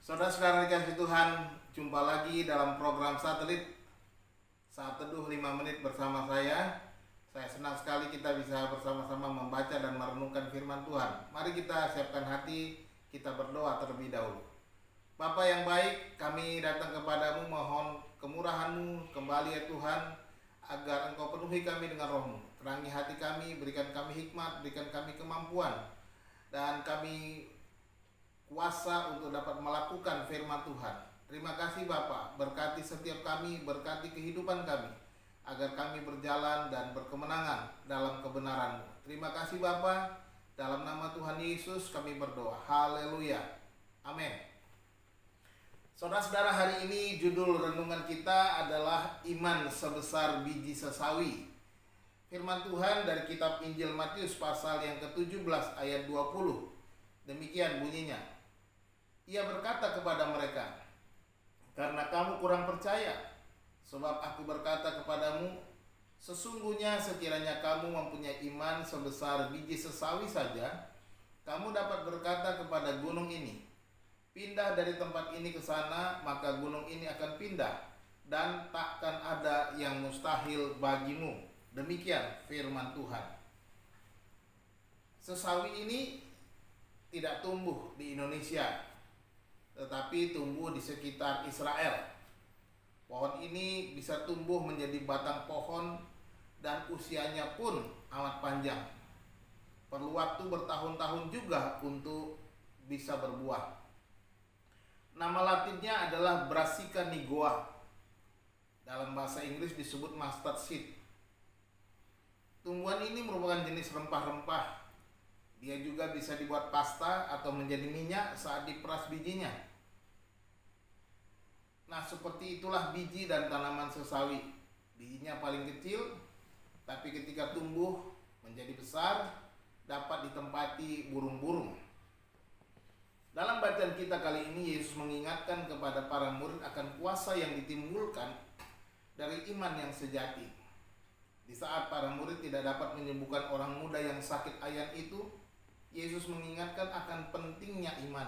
Saudara-saudara dikasih Tuhan, jumpa lagi dalam program satelit Saat Teduh 5 menit bersama saya. Saya senang sekali kita bisa bersama-sama membaca dan merenungkan firman Tuhan. Mari kita siapkan hati, kita berdoa terlebih dahulu. Bapa yang baik, kami datang kepadamu mohon kemurahan-Mu kembali ya Tuhan, agar Engkau penuhi kami dengan roh-Mu. Terangi hati kami, berikan kami hikmat, berikan kami kemampuan, dan kami kuasa untuk dapat melakukan firman Tuhan. Terima kasih Bapa, berkati setiap kami, berkati kehidupan kami, agar kami berjalan dan berkemenangan dalam kebenaran-Mu. Terima kasih Bapa, dalam nama Tuhan Yesus kami berdoa. Haleluya. Amin. Saudara-saudara, hari ini judul renungan kita adalah iman sebesar biji sesawi. Firman Tuhan dari kitab Injil Matius pasal yang ke-17 ayat 20. Demikian bunyinya. Ia berkata kepada mereka, "Karena kamu kurang percaya, sebab aku berkata kepadamu, sesungguhnya sekiranya kamu mempunyai iman sebesar biji sesawi saja, kamu dapat berkata kepada gunung ini, pindah dari tempat ini ke sana, maka gunung ini akan pindah, dan takkan ada yang mustahil bagimu." Demikian firman Tuhan. Sesawi ini tidak tumbuh di Indonesia, tetapi tumbuh di sekitar Israel. Pohon ini bisa tumbuh menjadi batang pohon dan usianya pun amat panjang. Perlu waktu bertahun-tahun juga untuk bisa berbuah. Nama latinnya adalah Brassica nigoa. Dalam bahasa Inggris disebut mustard seed. Tumbuhan ini merupakan jenis rempah-rempah. Dia juga bisa dibuat pasta atau menjadi minyak saat diperas bijinya. Nah, seperti itulah biji dan tanaman sesawi. Bijinya paling kecil, tapi ketika tumbuh menjadi besar, dapat ditempati burung-burung. Dalam bacaan kita kali ini, Yesus mengingatkan kepada para murid akan kuasa yang ditimbulkan dari iman yang sejati. Di saat para murid tidak dapat menyembuhkan orang muda yang sakit ayan itu, Yesus mengingatkan akan pentingnya iman.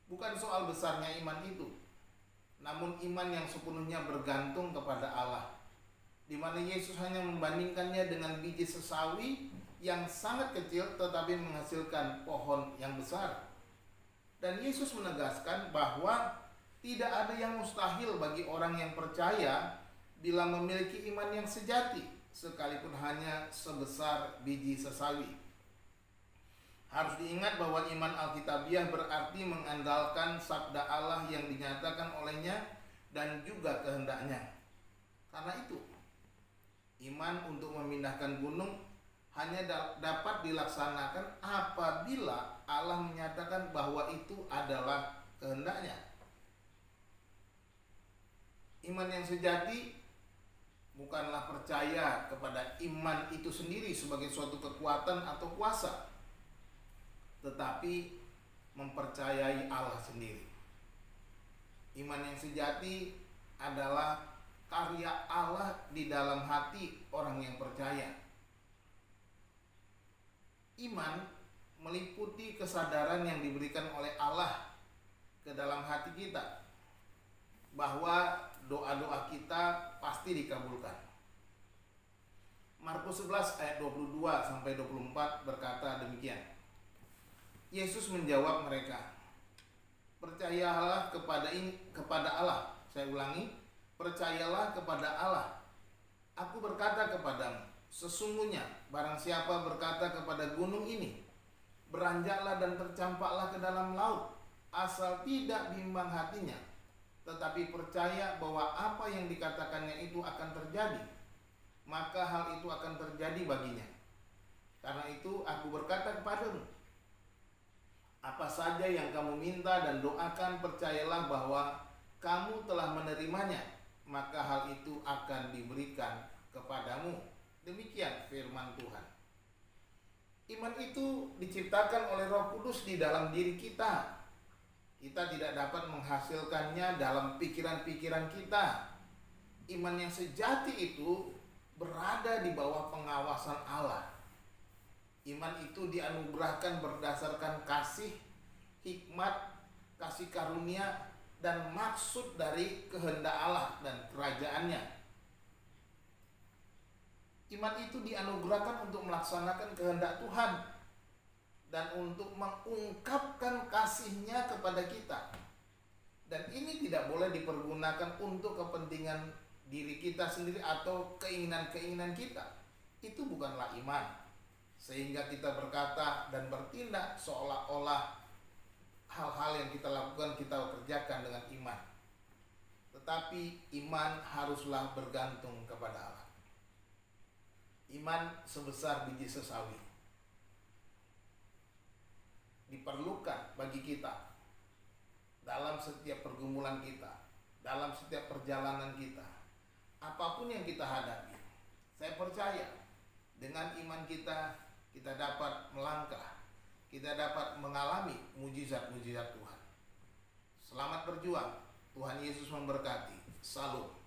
Bukan soal besarnya iman itu, namun iman yang sepenuhnya bergantung kepada Allah, di mana Yesus hanya membandingkannya dengan biji sesawi yang sangat kecil tetapi menghasilkan pohon yang besar. Dan Yesus menegaskan bahwa tidak ada yang mustahil bagi orang yang percaya bila memiliki iman yang sejati, sekalipun hanya sebesar biji sesawi. Harus diingat bahwa iman Alkitabiah berarti mengandalkan sabda Allah yang dinyatakan olehnya dan juga kehendaknya. Karena itu, iman untuk memindahkan gunung hanya dapat dilaksanakan apabila Allah menyatakan bahwa itu adalah kehendaknya. Iman yang sejati bukanlah percaya kepada iman itu sendiri sebagai suatu kekuatan atau kuasa, tetapi mempercayai Allah sendiri. Iman yang sejati adalah karya Allah di dalam hati orang yang percaya. Iman meliputi kesadaran yang diberikan oleh Allah ke dalam hati kita, bahwa doa-doa kita pasti dikabulkan. Markus 11 ayat 22 sampai 24 berkata demikian. Yesus menjawab mereka, "Percayalah kepada Allah." Saya ulangi, "Percayalah kepada Allah. Aku berkata kepadamu, sesungguhnya barang siapa berkata kepada gunung ini, beranjaklah dan tercampaklah ke dalam laut, asal tidak bimbang hatinya, tetapi percaya bahwa apa yang dikatakannya itu akan terjadi, maka hal itu akan terjadi baginya. Karena itu aku berkata kepadamu, apa saja yang kamu minta dan doakan, percayalah bahwa kamu telah menerimanya, maka hal itu akan diberikan kepadamu." Demikian firman Tuhan. Iman itu diciptakan oleh Roh Kudus di dalam diri kita. Kita tidak dapat menghasilkannya dalam pikiran-pikiran kita. Iman yang sejati itu berada di bawah pengawasan Allah. Iman itu dianugerahkan berdasarkan kasih, hikmat, kasih karunia, dan maksud dari kehendak Allah dan kerajaannya. Iman itu dianugerahkan untuk melaksanakan kehendak Tuhan dan untuk mengungkapkan kasih-Nya kepada kita. Dan ini tidak boleh dipergunakan untuk kepentingan diri kita sendiri atau keinginan-keinginan kita. Itu bukanlah iman. Sehingga kita berkata dan bertindak seolah-olah hal-hal yang kita lakukan kita kerjakan dengan iman. Tetapi iman haruslah bergantung kepada Allah. Iman sebesar biji sesawi diperlukan bagi kita dalam setiap pergumulan kita, dalam setiap perjalanan kita, apapun yang kita hadapi. Saya percaya dengan iman kita, kita dapat melangkah, kita dapat mengalami mujizat-mujizat Tuhan. Selamat berjuang. Tuhan Yesus memberkati. Salam.